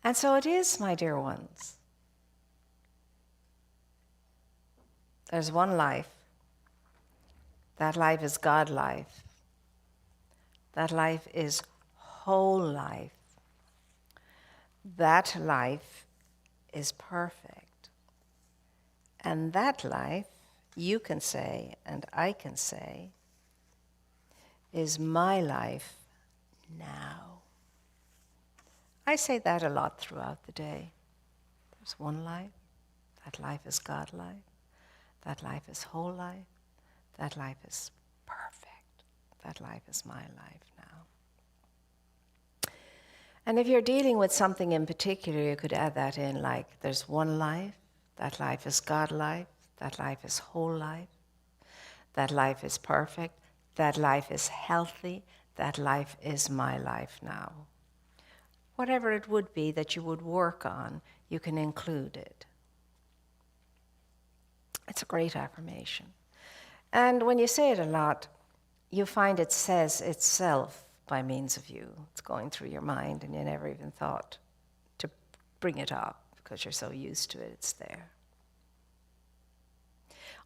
And so it is, my dear ones. There's one life. That life is God life. That life is whole life. That life is perfect. And that life, you can say, and I can say, is my life now. I say that a lot throughout the day. There's one life. That life is God life. That life is whole life. That life is perfect. That life is my life now. And if you're dealing with something in particular, you could add that in, like there's one life. That life is God life. That life is whole life. That life is perfect. That life is healthy. That life is my life now. Whatever it would be that you would work on, you can include it. It's a great affirmation. And when you say it a lot, you find it says itself by means of you. It's going through your mind and you never even thought to bring it up because you're so used to it, it's there.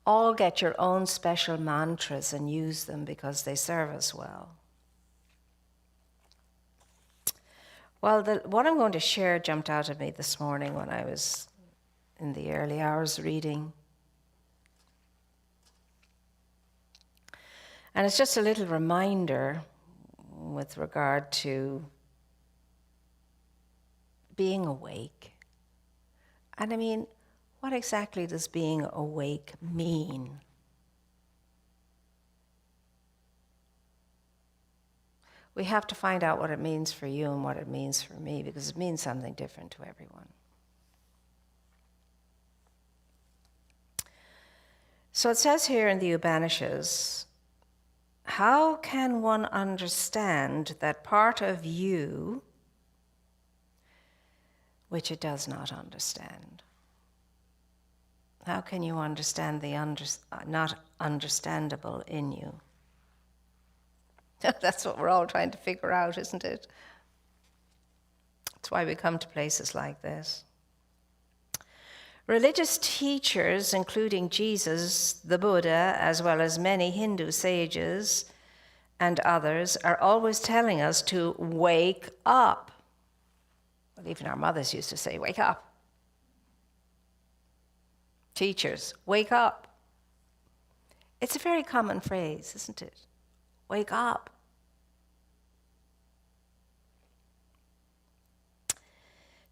All get your own special mantras and use them because they serve us well. Well, what I'm going to share jumped out at me this morning when I was in the early hours reading. And it's just a little reminder with regard to being awake. And I mean, what exactly does being awake mean? We have to find out what it means for you and what it means for me, because it means something different to everyone. So it says here in the Upanishads, how can one understand that part of you which it does not understand? How can you understand the not understandable in you? That's what we're all trying to figure out, isn't it? That's why we come to places like this. Religious teachers, including Jesus, the Buddha, as well as many Hindu sages and others, are always telling us to wake up. Well, even our mothers used to say, wake up. Teachers, wake up. It's a very common phrase, isn't it? Wake up.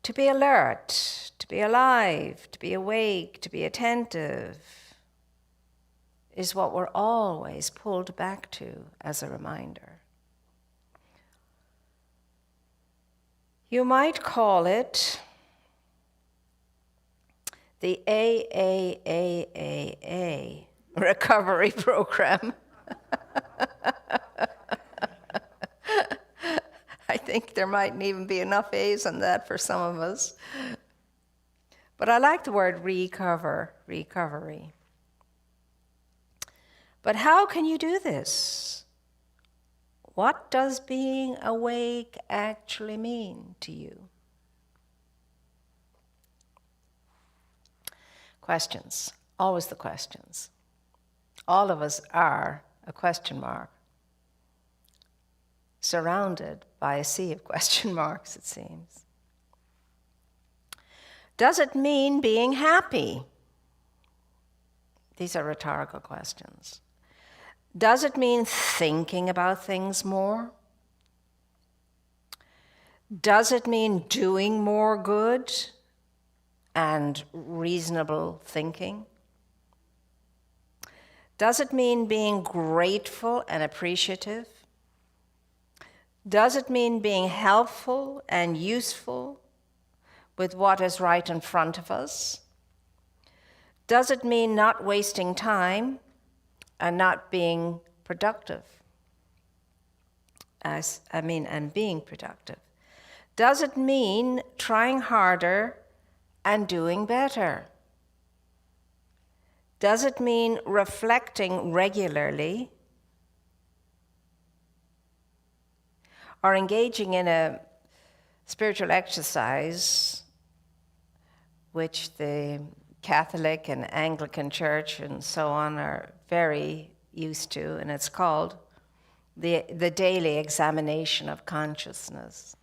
To be alert, to be alive, to be awake, to be attentive is what we're always pulled back to as a reminder. You might call it the AAAAA recovery program. I think there mightn't even be enough A's on that for some of us. But I like the word recovery. But how can you do this? What does being awake actually mean to you? Questions, always the questions. All of us are a question mark, surrounded by a sea of question marks, it seems. Does it mean being happy? These are rhetorical questions. Does it mean thinking about things more? Does it mean doing more good and reasonable thinking? Does it mean being grateful and appreciative? Does it mean being helpful and useful with what is right in front of us? Does it mean not wasting time and not being productive? And being productive. Does it mean trying harder and doing better? Does it mean reflecting regularly or engaging in a spiritual exercise, which the Catholic and Anglican Church and so on are very used to, and it's called the daily examination of consciousness.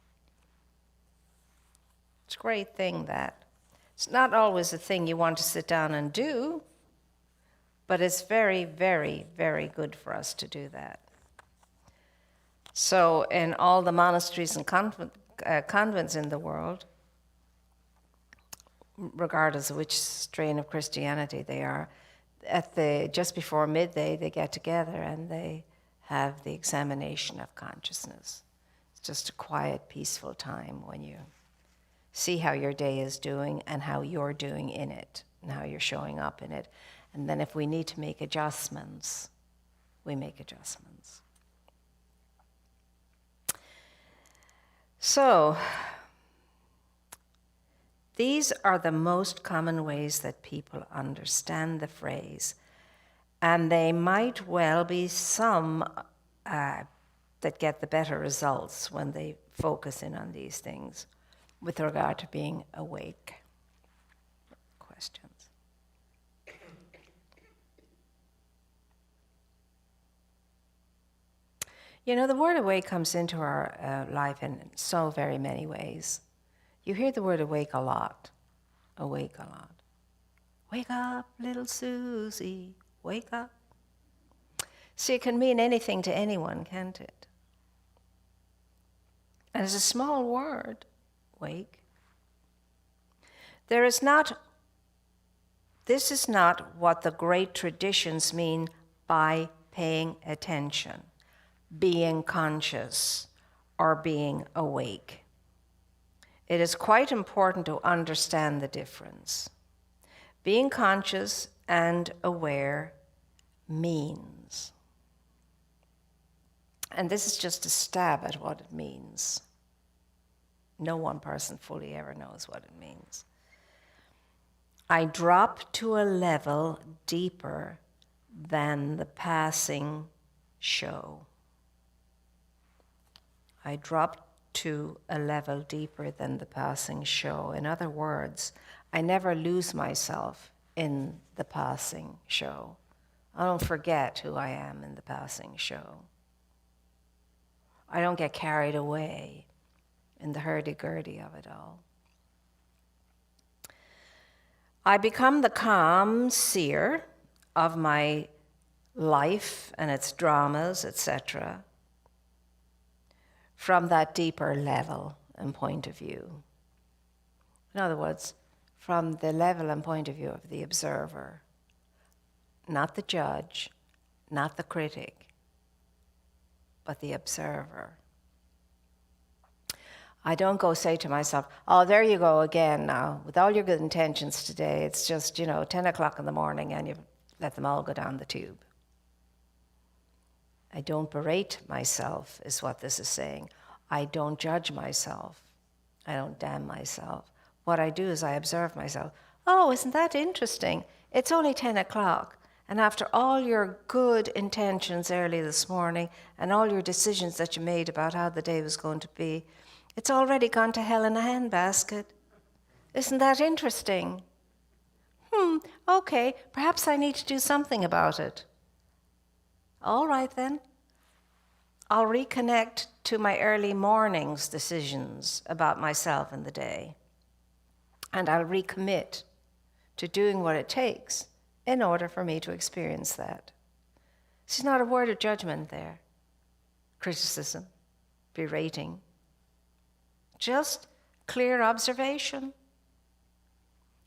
It's a great thing, that. It's not always a thing you want to sit down and do, but it's very, very, very good for us to do that. So in all the monasteries and convents in the world, regardless of which strain of Christianity they are, just before midday they get together and they have the examination of consciousness. It's just a quiet, peaceful time when you see how your day is doing and how you're doing in it and how you're showing up in it. And then if we need to make adjustments, we make adjustments. So, these are the most common ways that people understand the phrase, and they might well be some that get the better results when they focus in on these things with regard to being awake. Questions? You know, the word awake comes into our life in so very many ways. You hear the word awake a lot. Awake a lot. Wake up, little Susie, wake up. See, it can mean anything to anyone, can't it? And it's a small word, wake. This is not what the great traditions mean by paying attention, being conscious, or being awake. It is quite important to understand the difference. Being conscious and aware means, and this is just a stab at what it means. No one person fully ever knows what it means. I drop to a level deeper than the passing show. I drop to a level deeper than the passing show. In other words, I never lose myself in the passing show. I don't forget who I am in the passing show. I don't get carried away in the hurdy-gurdy of it all. I become the calm seer of my life and its dramas, etc., from that deeper level and point of view. In other words, from the level and point of view of the observer, not the judge, not the critic, but the observer. I don't go say to myself, oh, there you go again now, with all your good intentions today, it's just, 10 o'clock in the morning and you let them all go down the tube. I don't berate myself, is what this is saying. I don't judge myself. I don't damn myself. What I do is I observe myself. Oh, isn't that interesting? It's only 10 o'clock. And after all your good intentions early this morning and all your decisions that you made about how the day was going to be, it's already gone to hell in a handbasket. Isn't that interesting? Okay, perhaps I need to do something about it. All right then. I'll reconnect to my early morning's decisions about myself and the day. And I'll recommit to doing what it takes in order for me to experience that. This is not a word of judgment there, criticism, berating. Just clear observation.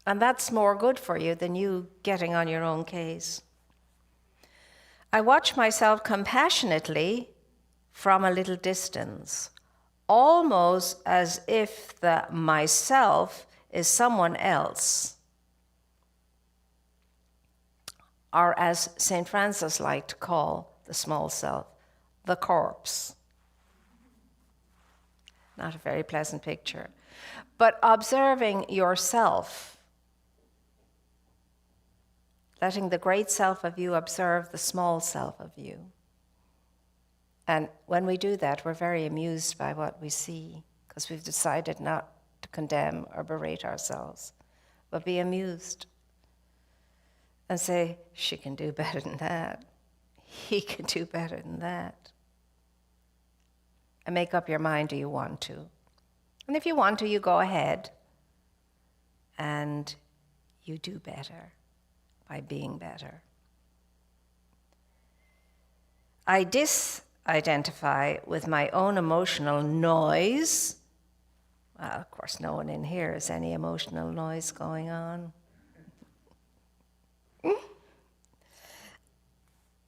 And that's more good for you than you getting on your own case. I watch myself compassionately from a little distance, almost as if the myself is someone else, or as St. Francis liked to call the small self, the corpse. Not a very pleasant picture. But observing yourself, letting the great self of you observe the small self of you. And when we do that, we're very amused by what we see, because we've decided not to condemn or berate ourselves, but be amused and say, she can do better than that. He can do better than that. And make up your mind, do you want to? And if you want to, you go ahead and you do better by being better. I disidentify with my own emotional noise. Well, of course, no one in here has any emotional noise going on.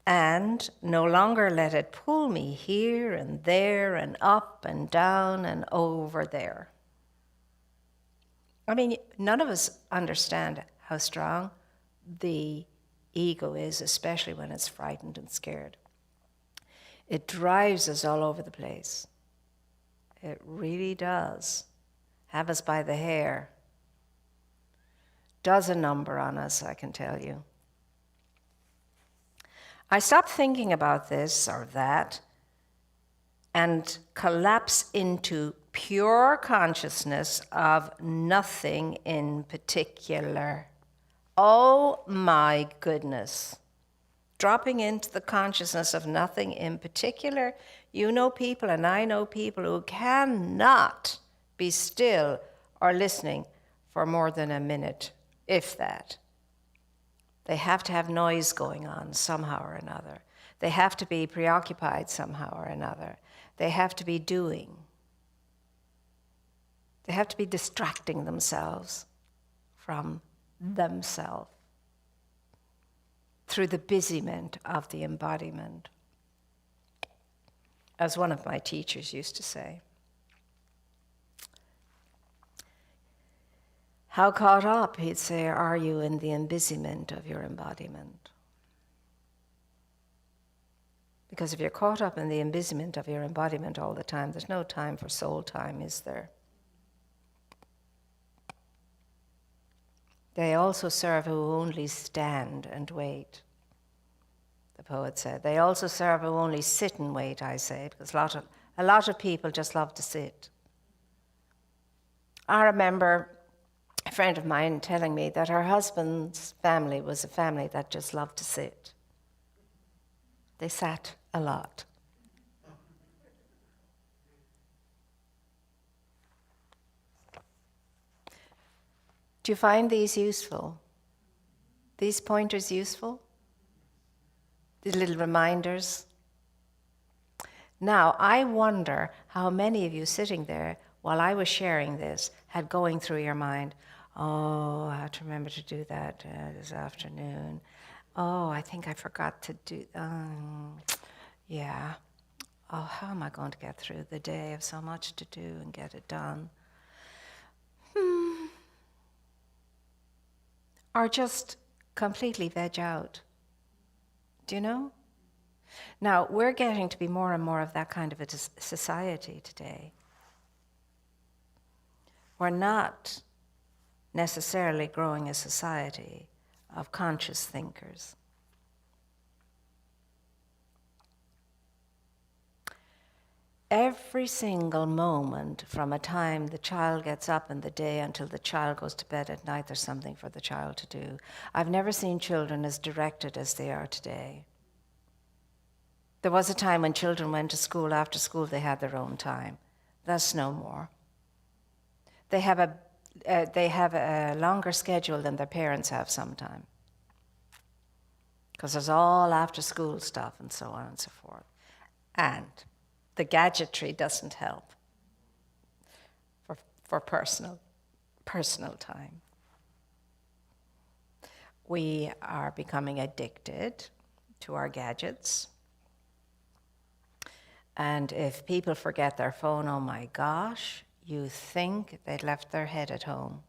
And no longer let it pull me here and there and up and down and over there. I mean, none of us understand how strong the ego is, especially when it's frightened and scared. It drives us all over the place. It really does. Have us by the hair. Does a number on us, I can tell you. I stop thinking about this or that and collapse into pure consciousness of nothing in particular. Oh my goodness. Dropping into the consciousness of nothing in particular. You know people and I know people who cannot be still or listening for more than a minute, if that. They have to have noise going on somehow or another. They have to be preoccupied somehow or another. They have to be doing. They have to be distracting themselves from themselves through the busyment of the embodiment, as one of my teachers used to say. How caught up, he'd say, are you in the embusiment of your embodiment? Because if you're caught up in the embusiment of your embodiment all the time, there's no time for soul time, is there? They also serve who only stand and wait, the poet said. They also serve who only sit and wait, I say, because a lot of people just love to sit. I remember a friend of mine telling me that her husband's family was a family that just loved to sit. They sat a lot. Do you find these useful? These pointers useful? These little reminders? Now, I wonder how many of you sitting there while I was sharing this had going through your mind, oh, I have to remember to do that this afternoon. Oh, I think I forgot to do, yeah. Oh, how am I going to get through the day? I have so much to do and get it done. Or just completely veg out. Do you know? Now, we're getting to be more and more of that kind of a society today. We're not necessarily growing a society of conscious thinkers. Every single moment from a time the child gets up in the day until the child goes to bed at night, there's something for the child to do. I've never seen children as directed as they are today. There was a time when children went to school, after school they had their own time. That's no more. They have a longer schedule than their parents have sometime, because there's all after school stuff and so on and so forth. And the gadgetry doesn't help for personal time. We are becoming addicted to our gadgets. And if people forget their phone, oh my gosh, you think they'd left their head at home.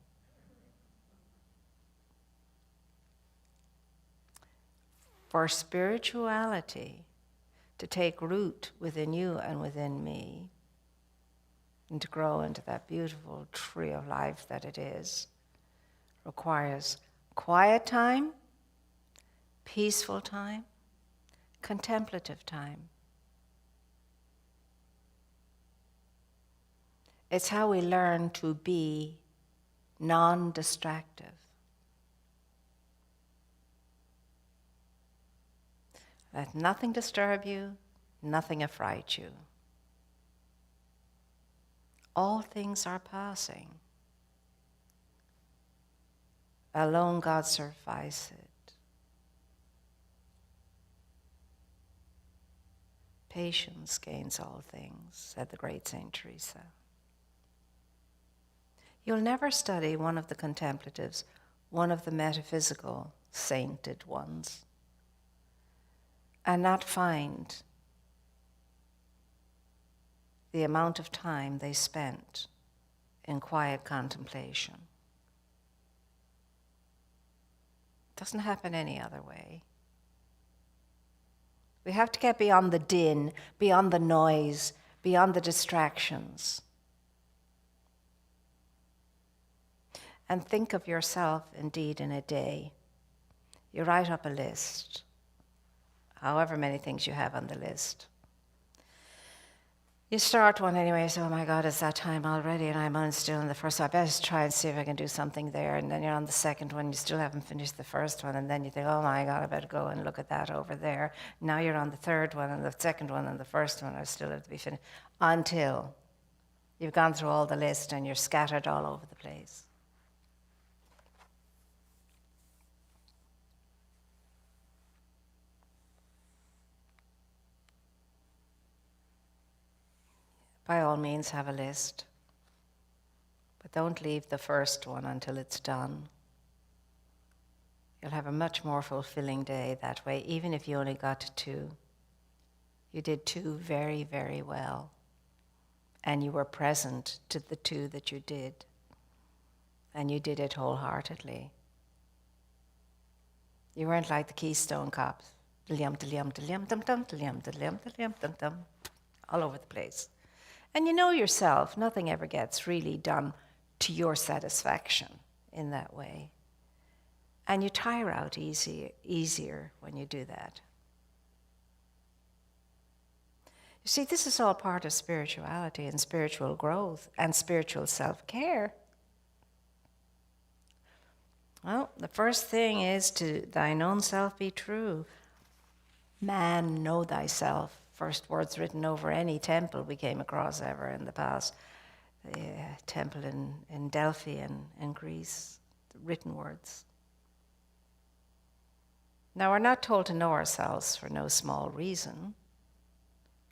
For spirituality to take root within you and within me, and to grow into that beautiful tree of life that it is, requires quiet time, peaceful time, contemplative time. It's how we learn to be non-distractive. Let nothing disturb you, nothing affright you. All things are passing. Alone God sufficeth. Patience gains all things, said the great Saint Teresa. You'll never study one of the contemplatives, one of the metaphysical sainted ones, and not find the amount of time they spent in quiet contemplation. It doesn't happen any other way. We have to get beyond the din, beyond the noise, beyond the distractions. And think of yourself, indeed, in a day. You write up a list, however many things you have on the list. You start one anyway, so, oh my God, it's that time already, and I'm still in the first one. I better try and see if I can do something there. And then you're on the second one, you still haven't finished the first one, and then you think, oh my God, I better go and look at that over there. Now you're on the third one, and the second one, and the first one are still have to be finished, until you've gone through all the list and you're scattered all over the place. By all means, have a list. But don't leave the first one until it's done. You'll have a much more fulfilling day that way, even if you only got to 2. You did 2 very, very well. And you were present to the 2 that you did. And you did it wholeheartedly. You weren't like the Keystone Cops. All over the place. And you know yourself, nothing ever gets really done to your satisfaction in that way. And you tire out easier when you do that. You see, this is all part of spirituality and spiritual growth and spiritual self-care. Well, the first thing is to thine own self be true. Man, know thyself. First words written over any temple we came across ever in the past. The temple in Delphi in Greece, the written words. Now, we're not told to know ourselves for no small reason,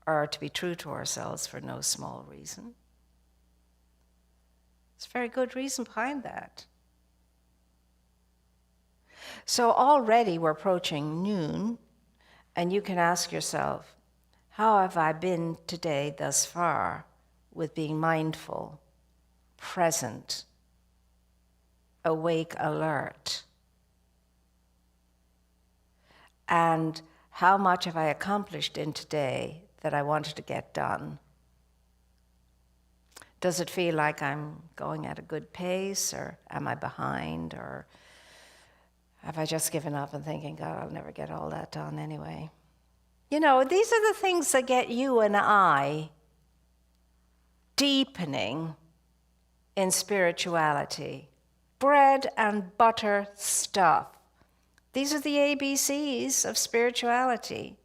or to be true to ourselves for no small reason. There's a very good reason behind that. So already we're approaching noon, and you can ask yourself, how have I been today thus far with being mindful, present, awake, alert? And how much have I accomplished in today that I wanted to get done? Does it feel like I'm going at a good pace, or am I behind, or have I just given up and thinking, God, I'll never get all that done anyway? You know, these are the things that get you and I deepening in spirituality. Bread and butter stuff. These are the ABCs of spirituality.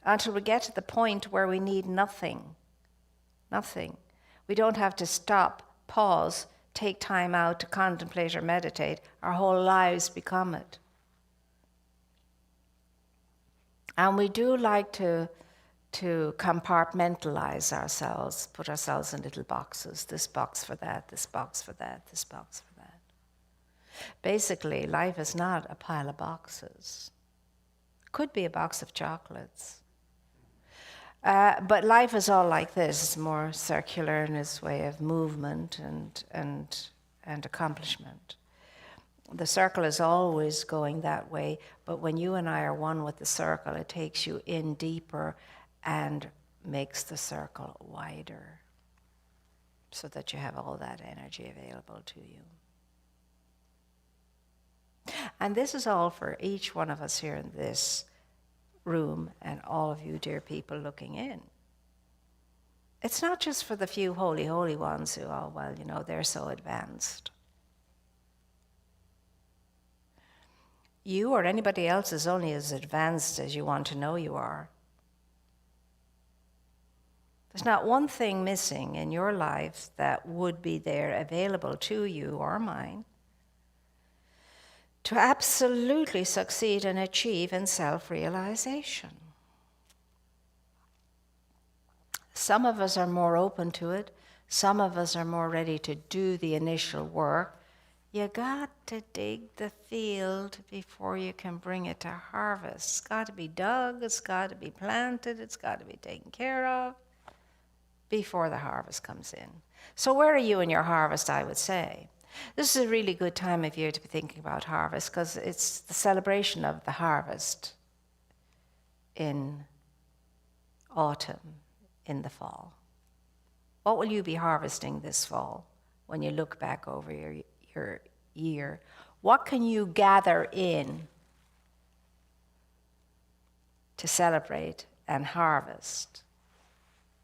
Until we get to the point where we need nothing. Nothing. We don't have to stop, pause, take time out to contemplate or meditate. Our whole lives become it. And we do like to compartmentalize ourselves, put ourselves in little boxes. This box for that, this box for that, this box for that. Basically, life is not a pile of boxes. It could be a box of chocolates. But life is all like this. It's more circular in its way of movement and accomplishment. The circle is always going that way, but when you and I are one with the circle, it takes you in deeper and makes the circle wider so that you have all that energy available to you. And this is all for each one of us here in this room and all of you dear people looking in. It's not just for the few holy ones who, oh, well, you know, they're so advanced. You or anybody else is only as advanced as you want to know you are. There's not one thing missing in your life that would be there available to you or mine to absolutely succeed and achieve in self-realization. Some of us are more open to it. Some of us are more ready to do the initial work. You got to dig the field before you can bring it to harvest. It's got to be dug, it's got to be planted, it's got to be taken care of before the harvest comes in. So where are you in your harvest, I would say? This is a really good time of year to be thinking about harvest because it's the celebration of the harvest in autumn, in the fall. What will you be harvesting this fall when you look back over your year? What can you gather in to celebrate and harvest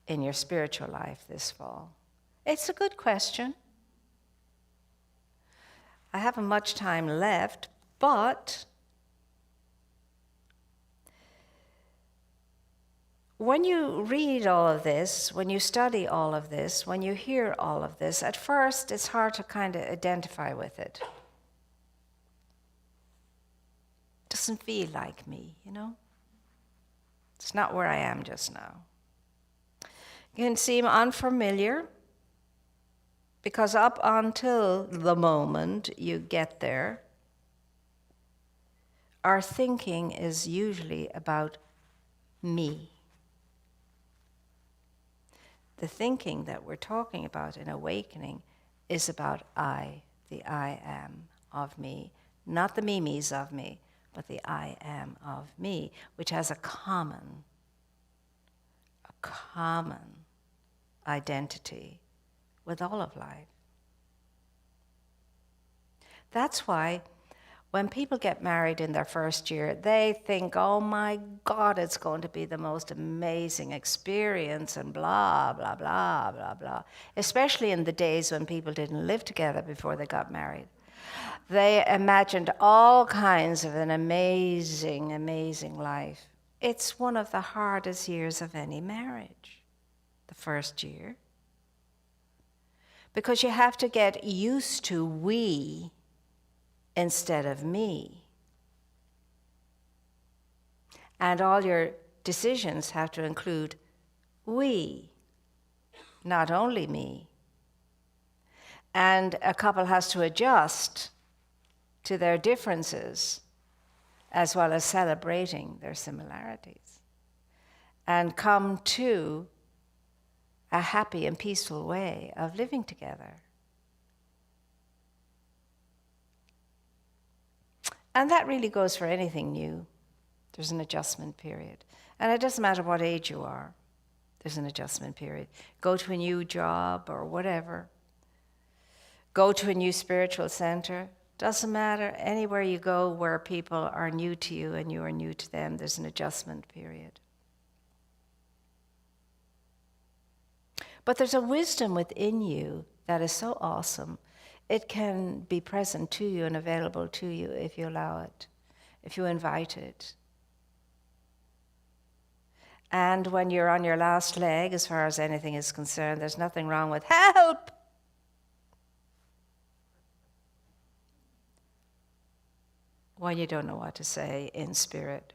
in your spiritual life this fall? It's a good question. I haven't much time left, but when you read all of this, when you study all of this, when you hear all of this, at first it's hard to kind of identify with it. Doesn't feel like me, you know? It's not where I am just now. It can seem unfamiliar because up until the moment you get there, our thinking is usually about me. The thinking that we're talking about in awakening is about I, the I am of me, not the me-me's of me, but the I am of me, which has a common identity with all of life. That's why when people get married in their first year, they think, oh my God, it's going to be the most amazing experience and blah, blah, blah, blah, blah. Especially in the days when people didn't live together before they got married. They imagined all kinds of an amazing, amazing life. It's one of the hardest years of any marriage, the first year. Because you have to get used to we instead of me. And all your decisions have to include we, not only me. And a couple has to adjust to their differences as well as celebrating their similarities and come to a happy and peaceful way of living together. And that really goes for anything new. There's an adjustment period. And it doesn't matter what age you are, there's an adjustment period. Go to a new job or whatever. Go to a new spiritual center. Doesn't matter. Anywhere you go where people are new to you and you are new to them, there's an adjustment period. But there's a wisdom within you that is so awesome. It can be present to you and available to you if you allow it, if you invite it. And when you're on your last leg, as far as anything is concerned, there's nothing wrong with help. When you don't know what to say in spirit.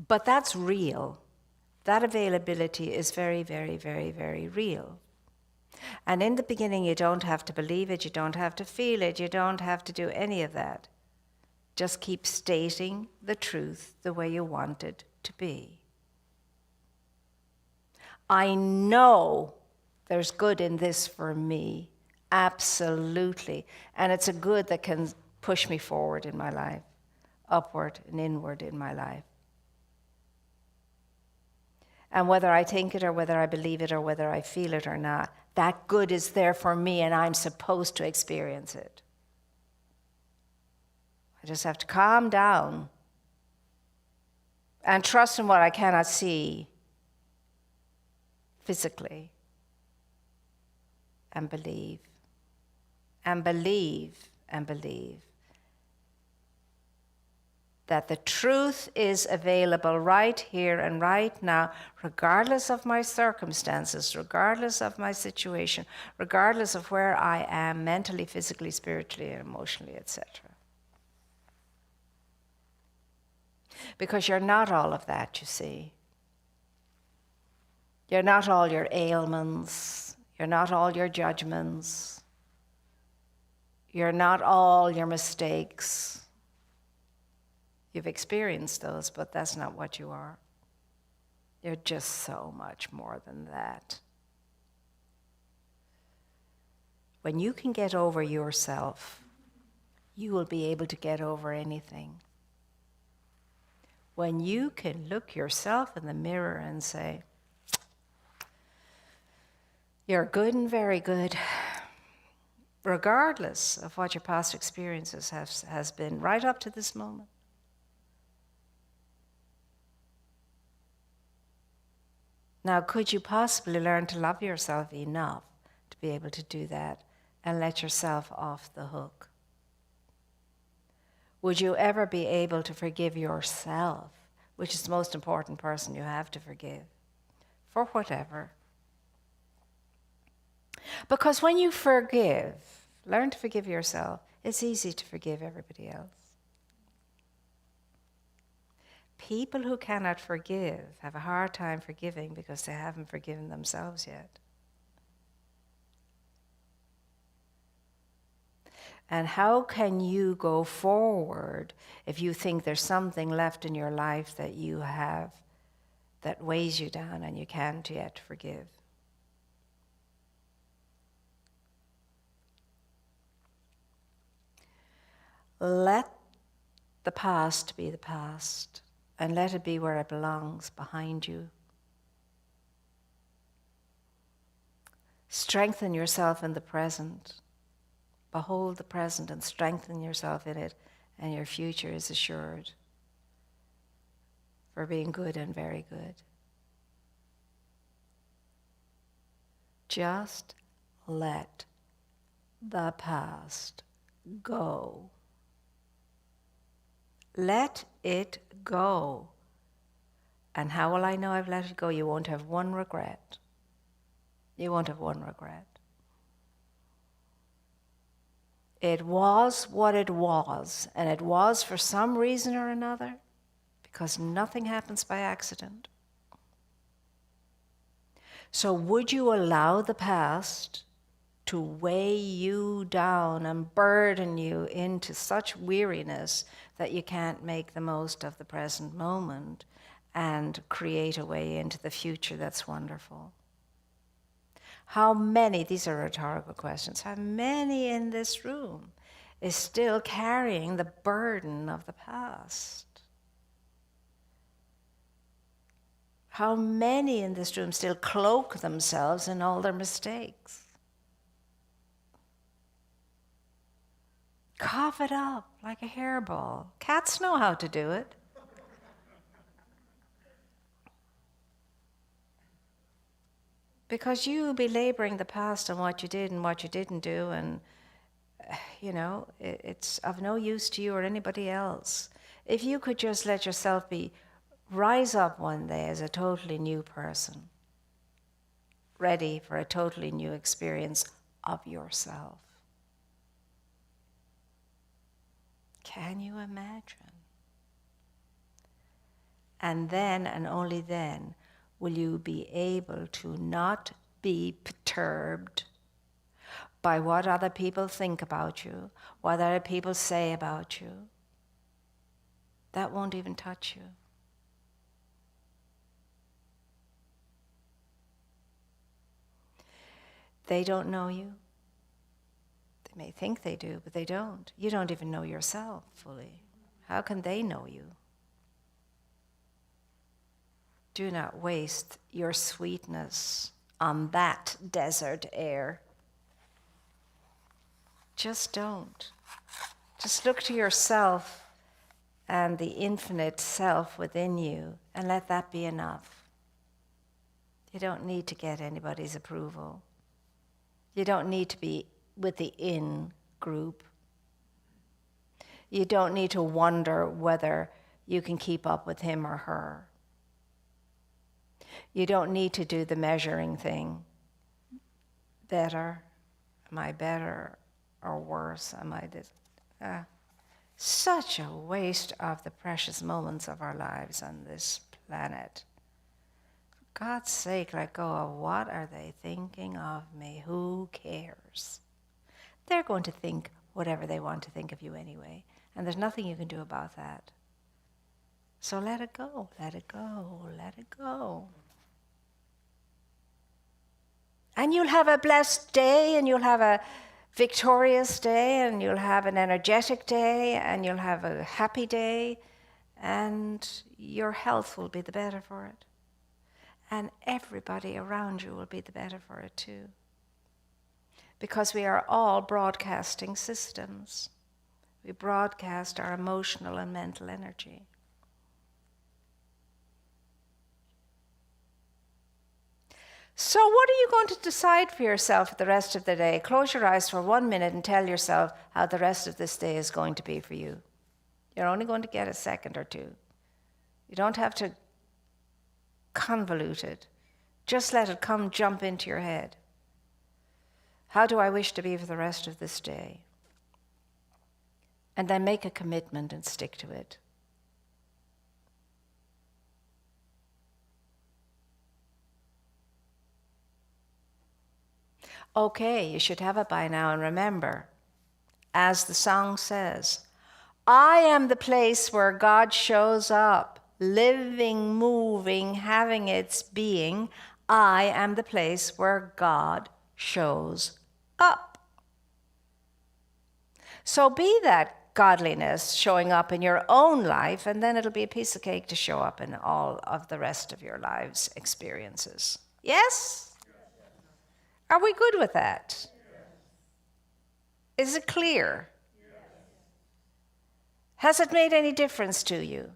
But that's real. That availability is very, very, very, very real. And in the beginning, you don't have to believe it, you don't have to feel it, you don't have to do any of that. Just keep stating the truth the way you want it to be. I know there's good in this for me, absolutely. And it's a good that can push me forward in my life, upward and inward in my life. And whether I think it or whether I believe it or whether I feel it or not, that good is there for me and I'm supposed to experience it. I just have to calm down and trust in what I cannot see physically, and believe, and believe, and believe that the truth is available right here and right now, regardless of my circumstances, regardless of my situation, regardless of where I am mentally, physically, spiritually, and emotionally, etc. Because you're not all of that, you see. You're not all your ailments. You're not all your judgments. You're not all your mistakes. You've experienced those, but that's not what you are. You're just so much more than that. When you can get over yourself, you will be able to get over anything. When you can look yourself in the mirror and say, you're good and very good, regardless of what your past experiences has been right up to this moment. Now, could you possibly learn to love yourself enough to be able to do that and let yourself off the hook? Would you ever be able to forgive yourself, which is the most important person you have to forgive, for whatever? Because when you forgive, learn to forgive yourself, it's easy to forgive everybody else. People who cannot forgive have a hard time forgiving because they haven't forgiven themselves yet. And how can you go forward if you think there's something left in your life that you have that weighs you down and you can't yet forgive? Let the past be the past. And let it be where it belongs, behind you. Strengthen yourself in the present. Behold the present and strengthen yourself in it, and your future is assured for being good and very good. Just let the past go. Let it go. And how will I know I've let it go? You won't have one regret. You won't have one regret. It was what it was, and it was for some reason or another, because nothing happens by accident. So would you allow the past to weigh you down and burden you into such weariness that you can't make the most of the present moment and create a way into the future that's wonderful? How many, these are rhetorical questions, how many in this room is still carrying the burden of the past? How many in this room still cloak themselves in all their mistakes? Cough it up like a hairball. Cats know how to do it. Because you belaboring the past and what you did and what you didn't do, and it's of no use to you or anybody else. If you could just let yourself rise up one day as a totally new person, ready for a totally new experience of yourself. Can you imagine? And then, and only then, will you be able to not be perturbed by what other people think about you, what other people say about you. That won't even touch you. They don't know you. They may think they do, but they don't. You don't even know yourself fully. How can they know you? Do not waste your sweetness on that desert air. Just don't. Just look to yourself and the infinite self within you, and let that be enough. You don't need to get anybody's approval. You don't need to be with the in group. You don't need to wonder whether you can keep up with him or her. You don't need to do the measuring thing. Better? Am I better or worse? Am I this? Such a waste of the precious moments of our lives on this planet. For God's sake, let go of what are they thinking of me? Who cares? They're going to think whatever they want to think of you anyway, and there's nothing you can do about that. So let it go, let it go, let it go. And you'll have a blessed day, and you'll have a victorious day, and you'll have an energetic day, and you'll have a happy day, and your health will be the better for it. And everybody around you will be the better for it too. Because we are all broadcasting systems. We broadcast our emotional and mental energy. So what are you going to decide for yourself for the rest of the day? Close your eyes for 1 minute and tell yourself how the rest of this day is going to be for you. You're only going to get a second or two. You don't have to convolute it. Just let it come jump into your head. How do I wish to be for the rest of this day? And then make a commitment and stick to it. Okay, you should have it by now, and remember, as the song says, I am the place where God shows up, living, moving, having its being. I am the place where God shows up. So be that godliness showing up in your own life, and then it'll be a piece of cake to show up in all of the rest of your life's experiences. Yes? Are we good with that? Is it clear? Has it made any difference to you?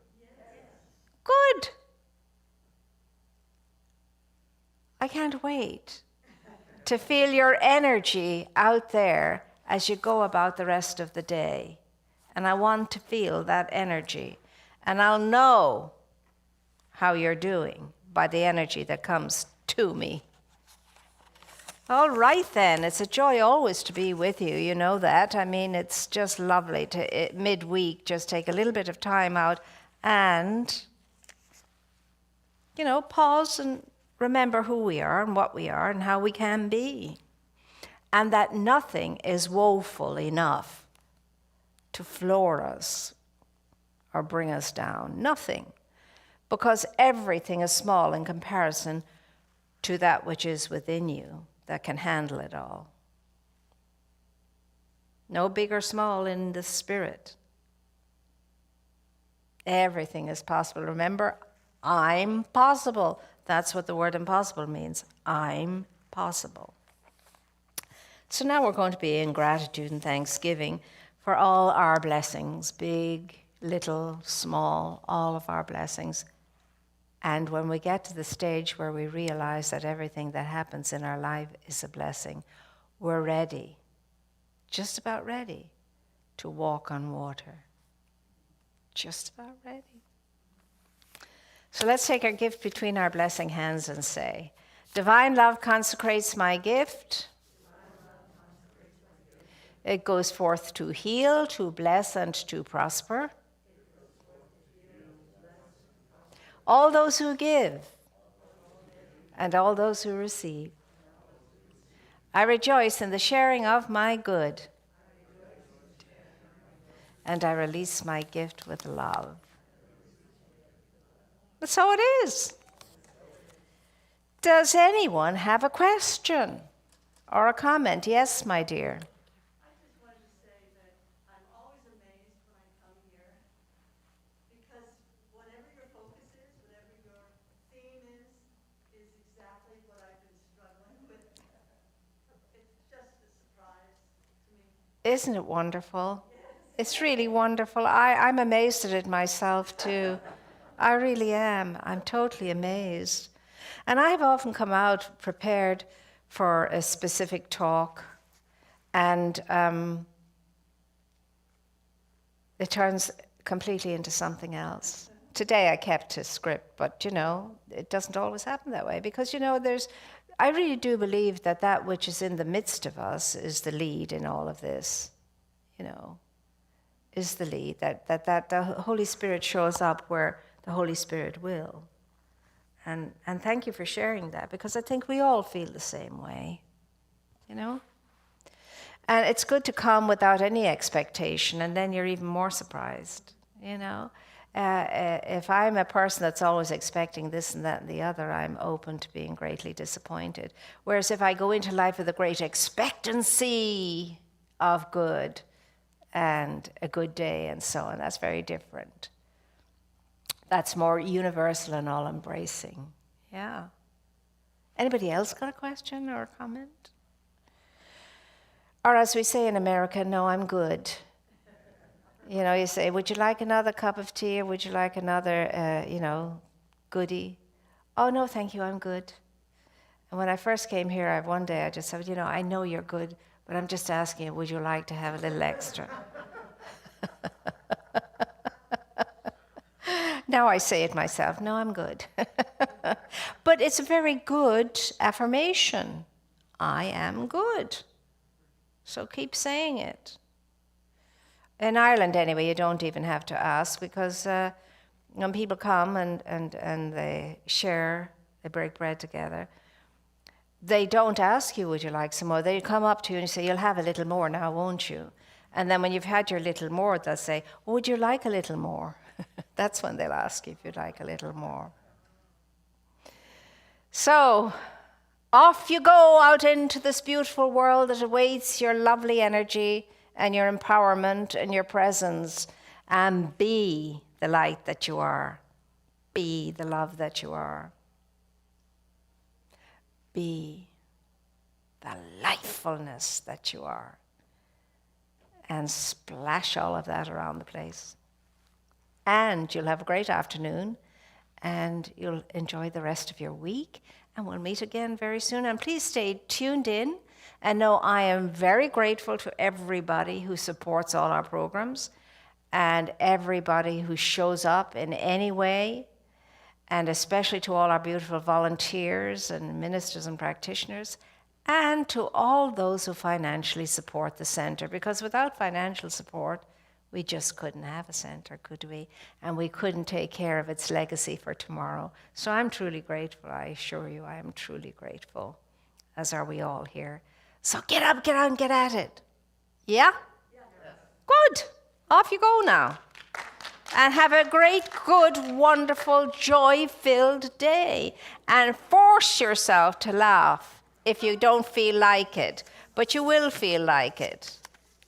Good. I can't wait to feel your energy out there as you go about the rest of the day. And I want to feel that energy. And I'll know how you're doing by the energy that comes to me. All right then, it's a joy always to be with you, you know that. I mean, it's just lovely to, midweek, just take a little bit of time out and, pause and remember who we are and what we are and how we can be. And that nothing is woeful enough to floor us or bring us down. Nothing. Because everything is small in comparison to that which is within you that can handle it all. No big or small in the spirit. Everything is possible. Remember, I'm possible. That's what the word impossible means. I'm possible. So now we're going to be in gratitude and thanksgiving for all our blessings, big, little, small, all of our blessings. And when we get to the stage where we realize that everything that happens in our life is a blessing, we're ready, just about ready, to walk on water. Just about ready. So let's take our gift between our blessing hands and say, Divine love consecrates my gift. It goes forth to heal, to bless, and to prosper. All those who give and all those who receive. I rejoice in the sharing of my good, and I release my gift with love. But so it is. Does anyone have a question or a comment? Yes, my dear. Isn't it wonderful? It's really wonderful. I'm amazed at it myself too. I really am. I'm totally amazed. And I've often come out prepared for a specific talk, and it turns completely into something else. Today I kept to script, but it doesn't always happen that way, because I really do believe that which is in the midst of us is the lead in all of this, is the lead, that the Holy Spirit shows up where the Holy Spirit will. And thank you for sharing that, because I think we all feel the same way, And it's good to come without any expectation, and then you're even more surprised, If I'm a person that's always expecting this and that and the other, I'm open to being greatly disappointed. Whereas if I go into life with a great expectancy of good and a good day and so on, that's very different. That's more universal and all-embracing. Yeah. Anybody else got a question or a comment? Or as we say in America, no, I'm good. You say, would you like another cup of tea, or would you like another, goodie? Oh, no, thank you, I'm good. And when I first came here, one day I just said, I know you're good, but I'm just asking you, would you like to have a little extra? Now I say it myself, no, I'm good. But it's a very good affirmation. I am good. So keep saying it. In Ireland, anyway, you don't even have to ask, because when people come and they share, they break bread together, they don't ask you, would you like some more? They come up to you and say, you'll have a little more now, won't you? And then when you've had your little more, they'll say, would you like a little more? That's when they'll ask you if you'd like a little more. So, off you go out into this beautiful world that awaits your lovely energy and your empowerment and your presence, and be the light that you are. Be the love that you are. Be the lifefulness that you are. And splash all of that around the place. And you'll have a great afternoon, and you'll enjoy the rest of your week, and we'll meet again very soon. And please stay tuned in, and know I am very grateful to everybody who supports all our programs, and everybody who shows up in any way, and especially to all our beautiful volunteers and ministers and practitioners, and to all those who financially support the center, because without financial support, we just couldn't have a center, could we? And we couldn't take care of its legacy for tomorrow. So I'm truly grateful, I assure you, I am truly grateful, as are we all here. So get up, get out, and get at it. Yeah? Yes. Good. Off you go now. And have a great, good, wonderful, joy-filled day. And force yourself to laugh if you don't feel like it. But you will feel like it.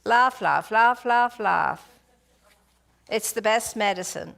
Laugh, laugh, laugh, laugh, laugh. It's the best medicine.